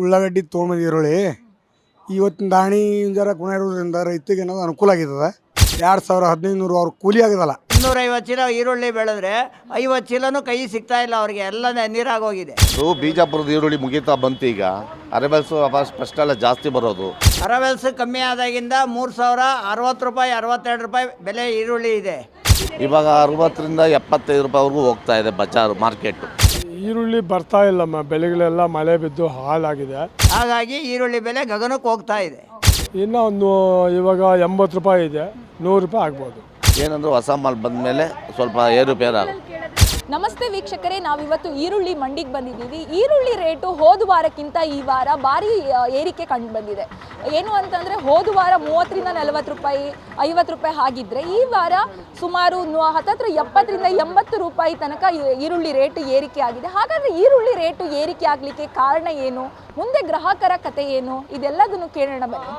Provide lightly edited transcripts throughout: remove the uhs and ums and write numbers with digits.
ಉಳ್ಳಾಗಡ್ಡಿ ತೊಗೊಂಬಂದು ಈರುಳ್ಳಿ ಇವತ್ತಿನ ದಾಣಿ ಜರ ಗುಣ ಇರೋದ್ರಿಂದ ರೈತರಿಗೆ ಏನಾದ್ರು ಅನುಕೂಲ ಆಗಿರ್ತದೆ. 2000-1500 ಅವ್ರ ಕೂಲಿ ಆಗಿದಲ್ಲ. 250 ಚೀಲ ಈರುಳ್ಳಿ ಬೆಳೆದ್ರೆ 50 ಚೀಲನೂ ಕೈ ಸಿಗ್ತಾ ಇಲ್ಲ ಅವ್ರಿಗೆ, ಎಲ್ಲ ನೀರಾಗೋಗಿದೆ. ಬೀಜಾಪುರದ ಈರುಳ್ಳಿ ಮುಗಿತಾ ಬಂತು. ಈಗ ಅರೆಬೆಲ್ಸು ಫಸ್ಟ್ ಎಲ್ಲ ಜಾಸ್ತಿ ಬರೋದು. ಅರವೆಲ್ಸ್ ಕಮ್ಮಿ ಆದಾಗಿಂದ 3060 ರೂಪಾಯಿ 62 ರೂಪಾಯಿ ಬೆಲೆ ಈರುಳ್ಳಿ ಇದೆ. ಇವಾಗ 60ರಿಂದ 75 ರೂಪಾಯಿವರೆಗೂ ಹೋಗ್ತಾ ಇದೆ ಬಜಾರ್ ಮಾರ್ಕೆಟ್. ಈರುಳ್ಳಿ ಬರ್ತಾ ಇಲ್ಲಮ್ಮ, ಬೆಳೆಗಳೆಲ್ಲ ಮಳೆ ಬಿದ್ದು ಹಾಳಾಗಿದೆ. ಹಾಗಾಗಿ ಈರುಳ್ಳಿ ಬೆಲೆ ಗಗನಕ್ಕೆ ಹೋಗ್ತಾ ಇದೆ. ಇನ್ನು ಒಂದು ಇವಾಗ 80 ರೂಪಾಯಿ ಇದೆ, 100 ರೂಪಾಯಿ ಆಗ್ಬೋದು. ಏನಂದ್ರೆ ಹೊಸ ಮಾಲ್ ಬಂದ ಮೇಲೆ ಸ್ವಲ್ಪ ಏರುಪೇರು ಆಗುತ್ತೆ. ನಮಸ್ತೆ ವೀಕ್ಷಕರೇ, ನಾವಿವತ್ತು ಈರುಳ್ಳಿ ಮಂಡಿಗೆ ಬಂದಿದ್ದೀವಿ. ಈರುಳ್ಳಿ ರೇಟು ಹೋದ ವಾರಕ್ಕಿಂತ ಈ ವಾರ ಭಾರಿ ಏರಿಕೆ ಕಂಡು ಬಂದಿದೆ. ಏನು ಅಂತಂದರೆ ಹೋದ ವಾರ 30ರಿಂದ 40 ರೂಪಾಯಿ 50 ರೂಪಾಯಿ ಆಗಿದ್ದರೆ ಈ ವಾರ ಸುಮಾರು ಹತ್ತತ್ರ 70ರಿಂದ 80 ರೂಪಾಯಿ ತನಕ ಈರುಳ್ಳಿ ರೇಟು ಏರಿಕೆ ಆಗಿದೆ. ಹಾಗಾದರೆ ಈರುಳ್ಳಿ ರೇಟು ಏರಿಕೆ ಆಗಲಿಕ್ಕೆ ಕಾರಣ ಏನು, ಮುಂದೆ ಗ್ರಾಹಕರ ಕತೆ ಏನು, ಇದೆಲ್ಲದನ್ನು ಕೇಳೋಣ ಬನ್ನಿ.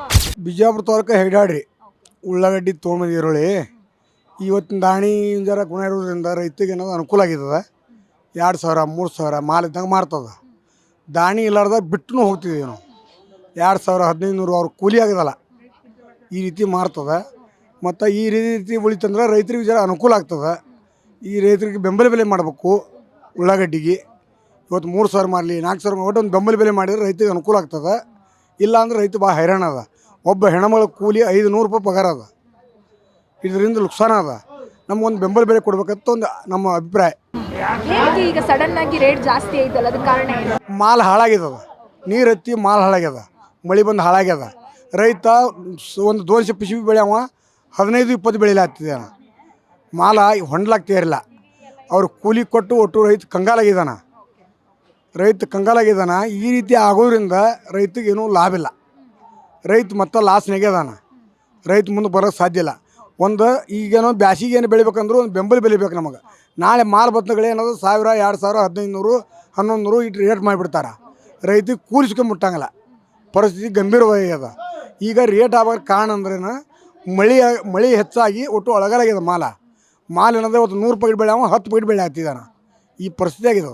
ಬಿಜಾಪುರ ತಾಲೂಕು ಹೆಗ್ಡಾಡ್ರಿ ಉಳ್ಳಾಗಡ್ಡಿ ತೊಗೊಂಬಂದು ಈರುಳ್ಳಿ ಇವತ್ತಿನ ದಾಣಿ ಜರ ಗುಣ ಇರೋದ್ರಿಂದ ರೈತರಿಗೆ ಏನಾದ್ರು ಅನುಕೂಲ ಆಗಿರ್ತದೆ. 2000-3000 ಮಾಲ್ ಇದ್ದಂಗೆ ಮಾರ್ತದೆ. ದಾಣಿ ಇಲ್ಲಾರ್ದ ಬಿಟ್ಟು ಹೋಗ್ತಿದ್ದೀವಿ ನಾವು. 2000-1500 ಅವ್ರ ಕೂಲಿ ಆಗಿದಲ್ಲ, ಈ ರೀತಿ ಮಾರ್ತದೆ. ಮತ್ತು ಈ ರೀತಿ ಉಳಿತಂದ್ರೆ ರೈತರಿಗೆ ಜರ ಅನುಕೂಲ ಆಗ್ತದೆ. ಈ ರೈತರಿಗೆ ಬೆಂಬಲ ಬೆಲೆ ಮಾಡಬೇಕು. ಉಳ್ಳಾಗಡ್ಡಿಗೆ ಇವತ್ತು 3000 ಮಾರಲಿ 4000 ಒಟ್ಟು ಒಂದು ಬೆಂಬಲ ಬೆಲೆ ಮಾಡಿದ್ರೆ ರೈತರಿಗೆ ಅನುಕೂಲ ಆಗ್ತದೆ. ಇಲ್ಲಾಂದ್ರೆ ರೈತ ಭಾಳ ಹೈರಾಣ ಅದ. ಒಬ್ಬ ಹೆಣ್ಮಗಳ ಕೂಲಿ 500 ರೂಪಾಯಿ ಪಗಾರ ಅದ. ಇದರಿಂದ ನುಕ್ಸಾನ ಅದ. ನಮಗೊಂದು ಬೆಂಬಲ ಬೆಲೆ ಕೊಡ್ಬೇಕಂತ ಒಂದು ನಮ್ಮ ಅಭಿಪ್ರಾಯ. ಈಗ ಸಡನ್ ಆಗಿ ರೇಟ್ ಜಾಸ್ತಿ ಐತಲ್ಲ, ಅದಕ್ಕೆ ಕಾರಣ ಏನು? ಮಾಲ್ ಹಾಳಾಗ್ಯದ, ನೀರು ಹತ್ತಿ ಮಾಲ್ ಹಾಳಾಗ್ಯದ, ಮಳೆ ಬಂದು ಹಾಳಾಗ್ಯದ. ರೈತ ಒಂದು 200 ಪಿಶಿ ಬೆಳೆ ಅವ 15-20 ಬೆಳೆಯಲ್ಲ ಹತ್ತಿದ್ದಾನ. ಮಾಲ ಹೊಂಡ್ಲಾಗ್ತಿರಲಿಲ್ಲ. ಅವ್ರು ಕೂಲಿ ಕೊಟ್ಟು ಒಟ್ಟು ರೈತ ಕಂಗಾಲಾಗಿದ್ದಾನ. ಈ ರೀತಿ ಆಗೋದ್ರಿಂದ ರೈತಗೇನೂ ಲಾಭ ಇಲ್ಲ. ರೈತ ಮತ್ತೆ ಲಾಸ್ ನೆಗೆದಾನ. ರೈತ ಮುಂದೆ ಬರೋಕ್ಕೆ ಸಾಧ್ಯ ಇಲ್ಲ. ಒಂದು ಈಗೇನೋ ಬ್ಯಾಸಿಗೆ ಏನು ಬೆಳಿಬೇಕಂದ್ರೂ ಒಂದು ಬೆಂಬಲ ಬೆಲೆ ಬೇಕು ನಮಗೆ. ನಾಳೆ ಮಾಲ್ ಬತ್ತಗಳು ಏನದು 1000, 2000, 1500, 1100 ಇಟ್ಟು ರೇಟ್ ಮಾಡಿಬಿಡ್ತಾರೆ. ರೈತಿಗೆ ಕೂಲಿಸ್ಕೊಂಡು ಮುಟ್ಟಂಗಿಲ್ಲ. ಪರಿಸ್ಥಿತಿ ಗಂಭೀರವಾಗ್ಯದ. ಈಗ ರೇಟ್ ಆಗೋ ಕಾರಣ ಅಂದ್ರೇನು, ಮಳೆ ಹೆಚ್ಚಾಗಿ ಒಟ್ಟು ಒಳಗಲಾಗ್ಯದ ಮಾಲ್ ಏನಂದ್ರೆ ಇವತ್ತು 100 ರೂಪಾಯಿ ಬೆಳೆ ಅವ 10 ರೂಪಾಯಿ ಬೆಳೆ ಹಾಕ್ತಿದ್ದಾನ. ಈ ಪರಿಸ್ಥಿತಿ ಆಗಿದೆ.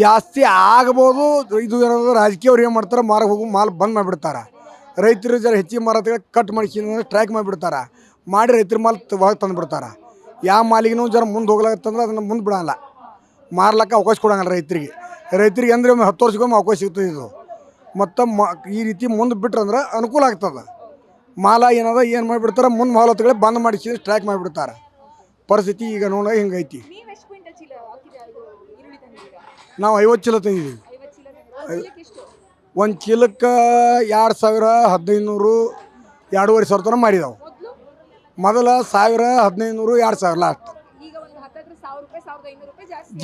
ಜಾಸ್ತಿ ಆಗ್ಬೋದು. ಇದು ಏನಾದ್ರು ರಾಜಕೀಯವ್ರು ಏನು ಮಾಡ್ತಾರೆ, ಮಾರಕ್ಕೆ ಹೋಗಿ ಮಾಲ್ ಬಂದ್ ಮಾಡಿಬಿಡ್ತಾರೆ. ರೈತರು ಜರ ಹೆಚ್ಚಿಗೆ ಮಾರಾಟ ಕಟ್ ಮಾಡಿಸಿ ಸ್ಟ್ರೈಕ್ ಮಾಡಿಬಿಡ್ತಾರೆ. ಮಾಡಿ ರೈತರ ಮಾಲ್ ಒಳಗೆ ತಂದುಬಿಡ್ತಾರೆ. ಯಾವ ಮಾಲಿಗೂ ಜರ ಮುಂದೆ ಹೋಗ್ಲಾಗತ್ತಂದ್ರೆ ಅದನ್ನು ಮುಂದೆ ಬಿಡೋಲ್ಲ. ಮಾರ್ಲಕ್ಕೆ ಅವಕಾಶ ಕೊಡೋಂಗಲ್ಲ ರೈತರಿಗೆ ಅಂದರೆ ಒಮ್ಮೆ 10 ವರ್ಷಕ್ಕೊಮ್ಮೆ ಅವಕಾಶ ಸಿಗ್ತದೆ ಇದು. ಮತ್ತು ಈ ರೀತಿ ಮುಂದೆ ಬಿಟ್ರಂದ್ರೆ ಅನುಕೂಲ ಆಗ್ತದೆ. ಮಾಲ ಏನದ ಏನು ಮಾಡಿಬಿಡ್ತಾರೆ, ಮುಂದೆ ಮಾಲತ್ಗಳೇ ಬಂದ್ ಮಾಡಿಸಿ ಸ್ಟ್ರೈಕ್ ಮಾಡಿಬಿಡ್ತಾರೆ. ಪರಿಸ್ಥಿತಿ ಈಗ ನೋಡ ಹಿಂಗೈತಿ. ನಾವು 50 ಚೀಲ ತಂದಿದ್ದೀವಿ. ಒಂದು ಚೀಲಕ್ಕೆ 2000, 1500, 2500 ತನಕ ಮಾಡಿದಾವೆ. ಮೊದಲ 1000, 1500, 2000 ಲಾಸ್ಟ್.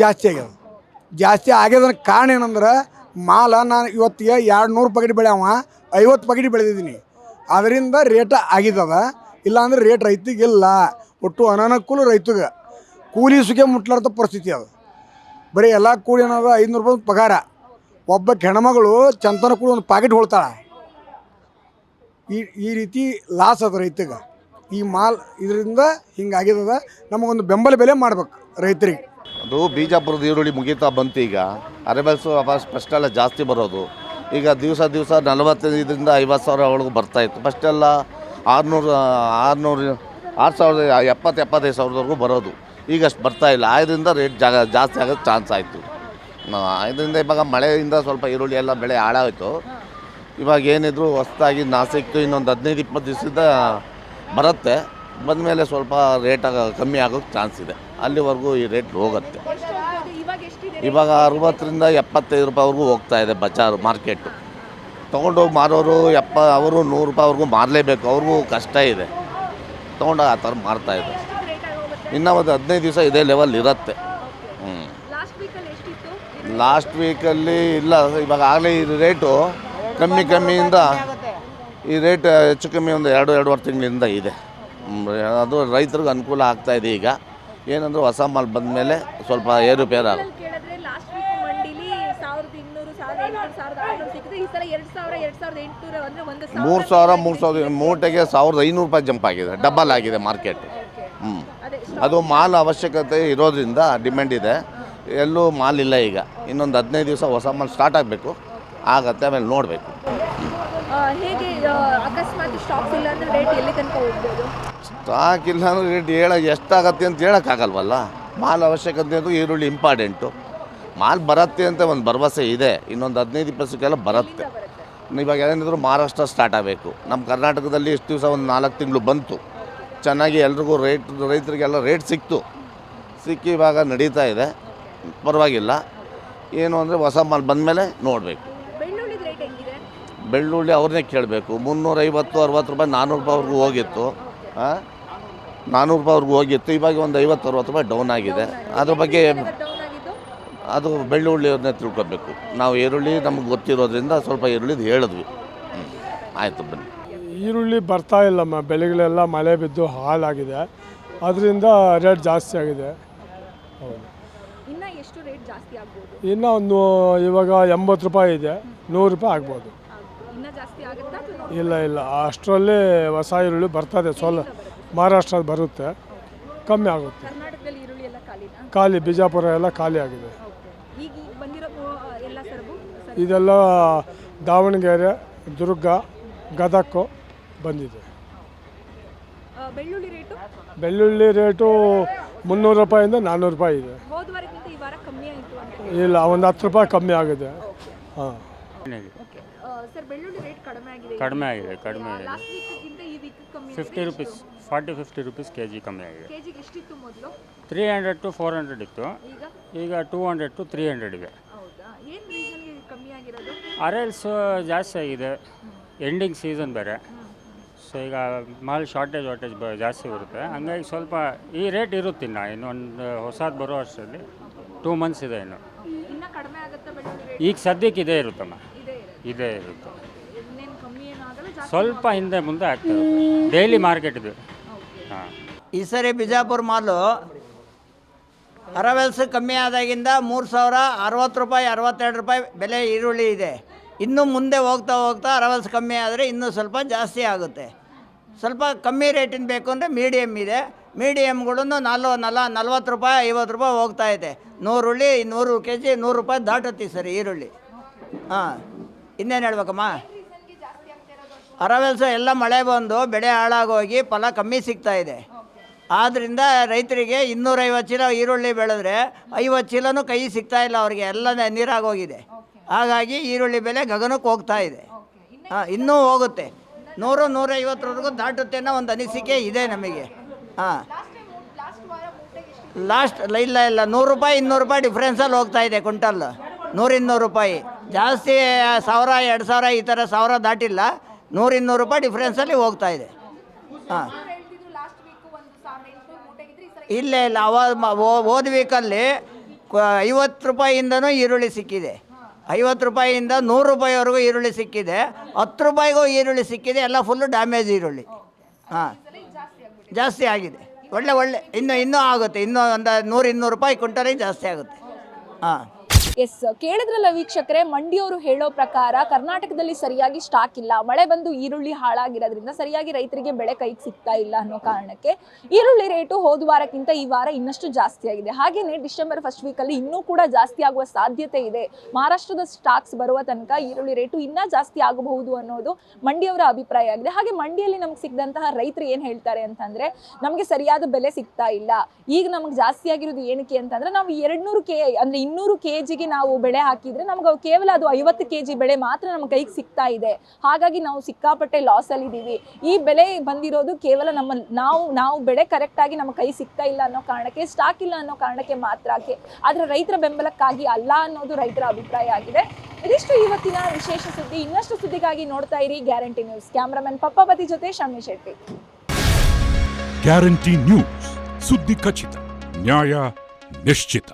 ಜಾಸ್ತಿ ಆಗ್ಯದ. ಜಾಸ್ತಿ ಆಗ್ಯದನ್ನ ಕಾರಣ ಏನಂದ್ರೆ ಮಾಲ ನಾನು ಇವತ್ತಿಗೆ 200 ಪ್ಯಾಕೆಟ್ ಬೆಳೆಯವ 50 ಪ್ಯಾಕೆಟ್ ಬೆಳೆದಿದ್ದೀನಿ. ಅದರಿಂದ ರೇಟ್ ಆಗಿದ್ದದ. ಇಲ್ಲಾಂದ್ರೆ ರೇಟ್ ರೈತಿಗೆ ಇಲ್ಲ. ಒಟ್ಟು ಅನಾನುಕೂಲ ರೈತಗೆ. ಕೂಲಿ ಸುಖೆ ಮುಟ್ಲಾರ್ದ ಪರಿಸ್ಥಿತಿ ಅದು. ಬರೀ ಎಲ್ಲ ಕೂಲಿ ಏನದ 500 ರೂಪಾಯಿ ಪಗಾರ. ಒಬ್ಬ ಹೆಣ್ಮಗಳು ಚಂತನ ಕೂಡ ಒಂದು ಪ್ಯಾಕೆಟ್ ಹೊಳ್ತಾಳೆ. ಈ ರೀತಿ ಲಾಸ್ ಅದ ರೈತಗೆ. ಈ ಮಾಲ್ ಇದರಿಂದ ಹಿಂಗಾಗಿದ್ದದ. ನಮಗೊಂದು ಬೆಂಬಲ ಬೆಲೆ ಮಾಡ್ಬೇಕು ರೈತರಿಗೆ. ಅದು ಬೀಜಾಪುರದ ಈರುಳ್ಳಿ ಮುಗಿತಾ ಬಂತು. ಈಗ ಅರೆಬೆಲ್ಸು ಫಸ್ಟ್ ಎಲ್ಲ ಜಾಸ್ತಿ ಬರೋದು. ಈಗ ದಿವಸ 45ರಿಂದ 50,000 ಒಳಗೆ ಬರ್ತಾಯಿತ್ತು. ಫಸ್ಟೆಲ್ಲ 6,70,000-75,000ವರೆಗೂ ಬರೋದು. ಈಗ ಅಷ್ಟು ಬರ್ತಾಯಿಲ್ಲ. ಆದ್ದರಿಂದ ರೇಟ್ ಜಾಸ್ತಿ ಆಗೋದು ಚಾನ್ಸ್ ಆಯಿತು. ಇದರಿಂದ ಇವಾಗ ಮಳೆಯಿಂದ ಸ್ವಲ್ಪ ಈರುಳ್ಳಿ ಎಲ್ಲ ಬೆಳೆ ಹಾಳಾಯಿತು. ಇವಾಗ ಏನಿದ್ರು ಹೊಸದಾಗಿ ನಾಸಿಕ್ಕು ಇನ್ನೊಂದು 15-20 ದಿವಸದಿಂದ ಬರುತ್ತೆ. ಬಂದಮೇಲೆ ಸ್ವಲ್ಪ ರೇಟ್ ಕಮ್ಮಿ ಆಗೋಕ್ಕೆ ಚಾನ್ಸ್ ಇದೆ. ಅಲ್ಲಿವರೆಗೂ ಈ ರೇಟ್ ಹೋಗುತ್ತೆ. ಇವಾಗ 60ರಿಂದ 75 ರೂಪಾಯಿವರೆಗೂ ಹೋಗ್ತಾ ಇದೆ ಬಜಾರ್ ಮಾರ್ಕೆಟು. ತೊಗೊಂಡೋಗಿ ಮಾರೋರು ಅವರು 100 ರೂಪಾಯಿವರೆಗೂ ಮಾರಲೇಬೇಕು. ಅವ್ರಿಗೂ ಕಷ್ಟ ಇದೆ. ತೊಗೊಂಡೋಗಿ ಆ ಥರ ಮಾರ್ತಾಯಿದ್ದಾರೆ. ಇನ್ನೂ ಒಂದು 15 ದಿವಸ ಇದೇ ಲೆವೆಲ್ ಇರುತ್ತೆ. ಲಾಸ್ಟ್ ವೀಕಲ್ಲಿ ಇಲ್ಲ. ಇವಾಗ ಆಗಲೇ ಈ ರೇಟು ಕಮ್ಮಿಯಿಂದ ಈ ರೇಟ್ ಹೆಚ್ಚು ಕಮ್ಮಿ ಒಂದು 2-2.5 ತಿಂಗಳಿಂದ ಇದೆ. ಅದು ರೈತರಿಗೆ ಅನುಕೂಲ ಆಗ್ತಾಯಿದೆ. ಈಗ ಏನಂದ್ರೆ ಹೊಸ ಮಾಲ್ ಬಂದ ಮೇಲೆ ಸ್ವಲ್ಪ ಏರುಪೇರು ಆಗುತ್ತೆ. 3,000 ಮೂಟೆಗೆ 1,500 ರೂಪಾಯಿ ಜಂಪ್ ಆಗಿದೆ. ಡಬಲ್ ಆಗಿದೆ ಮಾರ್ಕೆಟ್. ಅದು ಮಾಲ್ ಅವಶ್ಯಕತೆ ಇರೋದ್ರಿಂದ ಡಿಮ್ಯಾಂಡ್ ಇದೆ. ಎಲ್ಲೂ ಮಾಲ್ ಇಲ್ಲ ಈಗ. ಇನ್ನೊಂದು 15 ದಿವಸ ಹೊಸ ಮಾಲ್ ಸ್ಟಾರ್ಟ್ ಆಗಬೇಕು, ಆಗತ್ತೆ, ಆಮೇಲೆ ನೋಡಬೇಕು. ಹೇಗೆ ಅಕಸ್ಮಾತ್ ಸ್ಟಾಕ್ಸ್ ಇಲ್ಲ ಅಂದ್ರೆ ರೇಟ್ ಎಲ್ಲಿ ತನಕ ಹೋಗ್ಬೋದು? ಸ್ಟಾಕ್ ಇಲ್ಲ ಅಂದರೆ ರೇಟ್ ಎಷ್ಟಾಗತ್ತೆ ಅಂತ ಹೇಳೋಕ್ಕಾಗಲ್ವಲ್ಲ. ಮಾಲ್ ಅವಶ್ಯಕತೆ ಅದು ಈರುಳ್ಳಿ ಇಂಪಾರ್ಟೆಂಟು. ಮಾಲ್ ಬರುತ್ತೆ ಅಂತ ಒಂದು ಭರವಸೆ ಇದೆ, ಇನ್ನೊಂದು 15-20 ಬರುತ್ತೆ. ಇವಾಗ ಏನಿದ್ರು ಮಹಾರಾಷ್ಟ್ರ ಸ್ಟಾರ್ಟ್ ಆಗಬೇಕು. ನಮ್ಮ ಕರ್ನಾಟಕದಲ್ಲಿ ಇಷ್ಟು ದಿವಸ ಒಂದು 4 ತಿಂಗಳು ಬಂತು, ಚೆನ್ನಾಗಿ ಎಲ್ರಿಗೂ ರೈತರಿಗೆಲ್ಲ ರೇಟ್ ಸಿಕ್ಕಿ ಇವಾಗ ನಡೀತಾ ಇದೆ, ಪರವಾಗಿಲ್ಲ. ಏನು ಅಂದರೆ ಹೊಸ ಮಾಲ್ ಬಂದಮೇಲೆ ನೋಡಬೇಕು. ಬೆಳ್ಳುಳ್ಳಿ ಅವ್ರನ್ನೇ ಕೇಳಬೇಕು. 350-60 ರೂಪಾಯಿ, 400 ರೂಪಾಯಿವರೆಗೂ ಹೋಗಿತ್ತು. 400 ರೂಪಾಯಿವರೆಗೂ ಹೋಗಿತ್ತು. ಇವಾಗ ಒಂದು 50-60 ರೂಪಾಯಿ ಡೌನ್ ಆಗಿದೆ. ಅದ್ರ ಬಗ್ಗೆ ಅದು ಬೆಳ್ಳುಳ್ಳಿಯವ್ರನ್ನೇ ತಿಳ್ಕೊಬೇಕು. ನಾವು ಈರುಳ್ಳಿ ನಮ್ಗೆ ಗೊತ್ತಿರೋದ್ರಿಂದ ಸ್ವಲ್ಪ ಈರುಳ್ಳಿದು ಹೇಳಿದ್ವಿ. ಆಯಿತು, ಬನ್ನಿ. ಈರುಳ್ಳಿ ಬರ್ತಾ ಇಲ್ಲಮ್ಮ, ಬೆಳೆಗಳೆಲ್ಲ ಮಳೆ ಬಿದ್ದು ಹಾಳಾಗಿದೆ, ಅದರಿಂದ ರೇಟ್ ಜಾಸ್ತಿ ಆಗಿದೆ. ಹೌದು. ಇನ್ನ ಎಷ್ಟು ರೇಟ್ ಜಾಸ್ತಿ ಆಗ್ಬೋದು? ಇನ್ನು ಒಂದು ಇವಾಗ 80 ರೂಪಾಯಿ ಇದೆ, 100 ರೂಪಾಯಿ ಆಗ್ಬೋದು. ಇನ್ನ ಜಾಸ್ತಿ ಆಗುತ್ತಾ? ಇಲ್ಲ ಅಷ್ಟರಲ್ಲೇ ಹೊಸ ಈರುಳ್ಳಿ ಬರ್ತದೆ, ಮಹಾರಾಷ್ಟ್ರದ ಬರುತ್ತೆ, ಕಮ್ಮಿ ಆಗುತ್ತೆ. ಕರ್ನಾಟಕದಲ್ಲಿ ಈರುಳ್ಳಿ ಎಲ್ಲ ಖಾಲಿನಾ? ಖಾಲಿ, ಬಿಜಾಪುರ ಎಲ್ಲ ಖಾಲಿ ಆಗಿದೆ. ಈಗ ಬಂದಿರೋ ಎಲ್ಲ ಸರಬು ಇದೆಲ್ಲ ದಾವಣಗೆರೆ, ದುರ್ಗ, ಗದಗ ಬಂದಿದೆ. ಬೆಳ್ಳುಳ್ಳಿ ರೇಟು 300 ರೂಪಾಯಿಂದ 400 ರೂಪಾಯಿ ಇದೆ. ಹೋದ ವಾರಕ್ಕಿಂತ ಈ ವಾರ ಕಮ್ಮಿ ಆಯಿತು ಅಂತ? ಇಲ್ಲ, ಒಂದು 10 ರೂಪಾಯಿ ಕಮ್ಮಿ ಆಗಿದೆ. ಹಾಂ, ಸರ್, ಬೆಳ್ಳುಳ್ಳಿ ರೇಟ್ ಕಡಿಮೆ ಆಗಿದೆ. ಲಾಸ್ಟ್ ವೀಕ್ಗಿಂತ ಈ ವೀಕ್ ಕಮ್ಮಿ 50 ರೂಪೀಸ್, 40-50 ರೂಪೀಸ್ ಕೆಜಿ ಕಮ್ಮಿ ಆಗಿದೆ. ಕೆಜಿಗೆ ಎಷ್ಟಿತ್ತು ಮೊದಲು? 300 to 400 ಇತ್ತು, ಈಗ 200 to 300 ಇದೆ. ಹೌದಾ? ಏನು ರೀಸನ್ಗೆ ಕಮ್ಮಿ ಆಗಿರೋದು? ಅರೈಲ್ಸ್ ಜಾಸ್ತಿ ಆಗಿದೆ, ಎಂಡಿಂಗ್ ಸೀಸನ್ ಬೇರೆ, ಸೊ ಈಗ ಮಾಲ್ ಶಾರ್ಟೇಜ್ ಜಾಸ್ತಿ ಬರುತ್ತೆ. ಹಂಗಾಗಿ ಸ್ವಲ್ಪ ಈ ರೇಟ್ ಇರುತ್ತೆ. ಇನ್ನೊಂದು ಹೊಸದು ಬರೋ ಅಷ್ಟರಲ್ಲಿ 2 ಮಂತ್ಸ್ ಇದೆ. ಇನ್ನ ಕಡಿಮೆ ಆಗುತ್ತಾ ಬೆಳ್ಳುಳ್ಳಿ ರೇಟ್? ಈಗ ಸದ್ಯಕ್ಕೆ ಇದೇ ಇರುತ್ತಮ್ಮ, ಇದೇ ಇರುತ್ತೆ. ಇನ್ನೇನು ಕಮ್ಮಿ ಏನಾಗಲ್ಲ, ಜಾಸ್ತಿ ಸ್ವಲ್ಪ ಹಿಂದೆ ಮುಂದೆ ಆಗ್ತದೆ. ಡೈಲಿ ಮಾರ್ಕೆಟ್ ಇದು. ಹಾಂ, ಈ ಸರಿ ಬಿಜಾಪುರ ಮಾಲು ಅರವೆಲ್ಸ್ ಕಮ್ಮಿ ಆದಾಗಿಂದ 3060 ರೂಪಾಯಿ, 62 ರೂಪಾಯಿ ಬೆಲೆ ಈರುಳ್ಳಿ ಇದೆ. ಇನ್ನು ಮುಂದೆ ಹೋಗ್ತಾ ಅರವೆಲ್ಸ್ ಕಮ್ಮಿ ಆದರೆ ಇನ್ನೂ ಸ್ವಲ್ಪ ಜಾಸ್ತಿ ಆಗುತ್ತೆ. ಸ್ವಲ್ಪ ಕಮ್ಮಿ ರೇಟಿನ ಬೇಕು ಅಂದರೆ ಮೀಡಿಯಮ್ ಇದೆ. ಮೀಡಿಯಮ್ಗಳು 40 ರೂಪಾಯಿ, 50 ರೂಪಾಯಿ ಹೋಗ್ತಾ ಇದೆ. 100 ಕೆಜಿ 100 ರೂಪಾಯಿ ದಾಟುತ್ತೆ ಸರಿ ಈರುಳ್ಳಿ. ಹಾಂ, ಇನ್ನೇನು ಹೇಳ್ಬೇಕಮ್ಮ? ಅರವೆಲ್ಸು ಎಲ್ಲ ಮಳೆ ಬಂದು ಬೆಳೆ ಹಾಳಾಗೋಗಿ ಫಲ ಕಮ್ಮಿ ಸಿಗ್ತಾ ಇದೆ. ಆದ್ದರಿಂದ ರೈತರಿಗೆ 250 ಚೀಲ ಈರುಳ್ಳಿ ಬೆಳೆದ್ರೆ 50 ಚೀಲನೂ ಕೈ ಸಿಗ್ತಾ ಇಲ್ಲ ಅವ್ರಿಗೆ, ಎಲ್ಲ ನೀರಾಗೋಗಿದೆ. ಹಾಗಾಗಿ ಈರುಳ್ಳಿ ಬೆಲೆ ಗಗನಕ್ಕೆ ಹೋಗ್ತಾ ಇದೆ. ಹಾಂ, ಇನ್ನೂ ಹೋಗುತ್ತೆ, 100-150ವರೆಗೂ ದಾಟುತ್ತೆ ಅನ್ನೋ ಒಂದು ಅನಿಸಿಕೆ ಇದೆ ನಮಗೆ. ಹಾಂ, ಇಲ್ಲ 100 ರೂಪಾಯಿ 200 ರೂಪಾಯಿ ಡಿಫ್ರೆನ್ಸಲ್ಲಿ ಹೋಗ್ತಾ ಇದೆ ಕ್ವಿಂಟಲ್. 100-200 ರೂಪಾಯಿ ಜಾಸ್ತಿ, 1000-2000 ಈ ಥರ 1000 ದಾಟಿಲ್ಲ. 100-200 ರೂಪಾಯಿ ಡಿಫ್ರೆನ್ಸಲ್ಲಿ ಹೋಗ್ತಾ ಇದೆ. ಹಾಂ, ಇಲ್ಲ ಹೋದ ವೀಕಲ್ಲಿ 50 ರೂಪಾಯಿಯಿಂದನೂ ಈರುಳ್ಳಿ ಸಿಕ್ಕಿದೆ. 50 ರೂಪಾಯಿಯಿಂದ 100 ರೂಪಾಯಿವರೆಗೂ ಈರುಳ್ಳಿ ಸಿಕ್ಕಿದೆ. 10 ರೂಪಾಯಿಗೂ ಈರುಳ್ಳಿ ಸಿಕ್ಕಿದೆ. ಎಲ್ಲ ಫುಲ್ಲು ಡ್ಯಾಮೇಜ್ ಈರುಳ್ಳಿ. ಹಾಂ, ಜಾಸ್ತಿ ಆಗಿದೆ. ಒಳ್ಳೆ ಇನ್ನೂ ಆಗುತ್ತೆ. ಇನ್ನೂ ಒಂದು 100-200 ರೂಪಾಯಿ ಕ್ವಿಂಟಲಿಗೆ ಜಾಸ್ತಿ ಆಗುತ್ತೆ. ಹಾಂ, ಎಸ್, ಕೇಳಿದ್ರಲ್ಲ ವೀಕ್ಷಕರೇ, ಮಂಡಿಯವರು ಹೇಳೋ ಪ್ರಕಾರ ಕರ್ನಾಟಕದಲ್ಲಿ ಸರಿಯಾಗಿ ಸ್ಟಾಕ್ ಇಲ್ಲ, ಮಳೆ ಬಂದು ಈರುಳ್ಳಿ ಹಾಳಾಗಿರೋದ್ರಿಂದ ಸರಿಯಾಗಿ ರೈತರಿಗೆ ಬೆಳೆ ಕೈಗೆ ಸಿಗ್ತಾ ಇಲ್ಲ ಅನ್ನೋ ಕಾರಣಕ್ಕೆ ಈರುಳ್ಳಿ ರೇಟು ಹೋದ ವಾರಕ್ಕಿಂತ ಈ ವಾರ ಇನ್ನಷ್ಟು ಜಾಸ್ತಿ ಆಗಿದೆ. ಹಾಗೇನೆ ಡಿಸೆಂಬರ್ ಫಸ್ಟ್ ವೀಕಲ್ಲಿ ಇನ್ನೂ ಕೂಡ ಜಾಸ್ತಿ ಆಗುವ ಸಾಧ್ಯತೆ ಇದೆ. ಮಹಾರಾಷ್ಟ್ರದ ಸ್ಟಾಕ್ಸ್ ಬರುವ ತನಕ ಈರುಳ್ಳಿ ರೇಟು ಇನ್ನೂ ಜಾಸ್ತಿ ಆಗಬಹುದು ಅನ್ನೋದು ಮಂಡಿಯವರ ಅಭಿಪ್ರಾಯ ಆಗಿದೆ. ಹಾಗೆ ಮಂಡಿಯಲ್ಲಿ ನಮ್ಗೆ ಸಿಗದಂತಹ ರೈತರು ಏನು ಹೇಳ್ತಾರೆ ಅಂತಂದ್ರೆ, ನಮಗೆ ಸರಿಯಾದ ಬೆಲೆ ಸಿಗ್ತಾ ಇಲ್ಲ. ಈಗ ನಮಗೆ ಜಾಸ್ತಿ ಆಗಿರೋದು ಏನಕ್ಕೆ ಅಂತಂದ್ರೆ, ನಾವು 200 ಕೆಜಿಗೆ ನಾವು ಬೆಳೆ ಹಾಕಿದ್ರೆ ನಮ್ಗೆ ಕೇವಲ ಅದು 50 ಕೆಜಿ ಬೆಳೆ ಮಾತ್ರ ನಮ್ಮ ಕೈಗೆ ಸಿಗ್ತಾ ಇದೆ. ಹಾಗಾಗಿ ನಾವು ಸಿಕ್ಕಾಪಟ್ಟೆ ಲಾಸ್ ಅಲ್ಲಿ ಇದ್ದೀವಿ. ಈ ಬೆಲೆ ಬಂದಿರೋದು ಕೇವಲ ನಾವು ಬೆಳೆ ಕರೆಕ್ಟ್ ಆಗಿ ನಮ್ಮ ಕೈ ಸಿಗ್ತಾ ಇಲ್ಲ ಅನ್ನೋ ಕಾರಣಕ್ಕೆ, ಸ್ಟಾಕ್ ಇಲ್ಲ ಅನ್ನೋ ಕಾರಣಕ್ಕೆ ಮಾತ್ರ. ಆದ್ರೆ ರೈತರ ಬೆಂಬಲಕ್ಕಾಗಿ ಅಲ್ಲ ಅನ್ನೋದು ರೈತರ ಅಭಿಪ್ರಾಯ ಆಗಿದೆ. ಇದಿಷ್ಟು ಇವತ್ತಿನ ವಿಶೇಷ ಸುದ್ದಿ. ಇನ್ನಷ್ಟು ಸುದ್ದಿಗಾಗಿ ನೋಡ್ತಾ ಇರಿ ಗ್ಯಾರಂಟಿ ನ್ಯೂಸ್. ಕ್ಯಾಮ್ರಾಮನ್ ಪಪ್ಪಾಪತಿ ಜೊತೆ ಶಮ್ಮಿ ಶೆಟ್ಟಿ. ಗ್ಯಾರಂಟಿ ನ್ಯೂಸ್, ಸುದ್ದಿ ಖಚಿತ, ನ್ಯಾಯ ನಿಶ್ಚಿತ.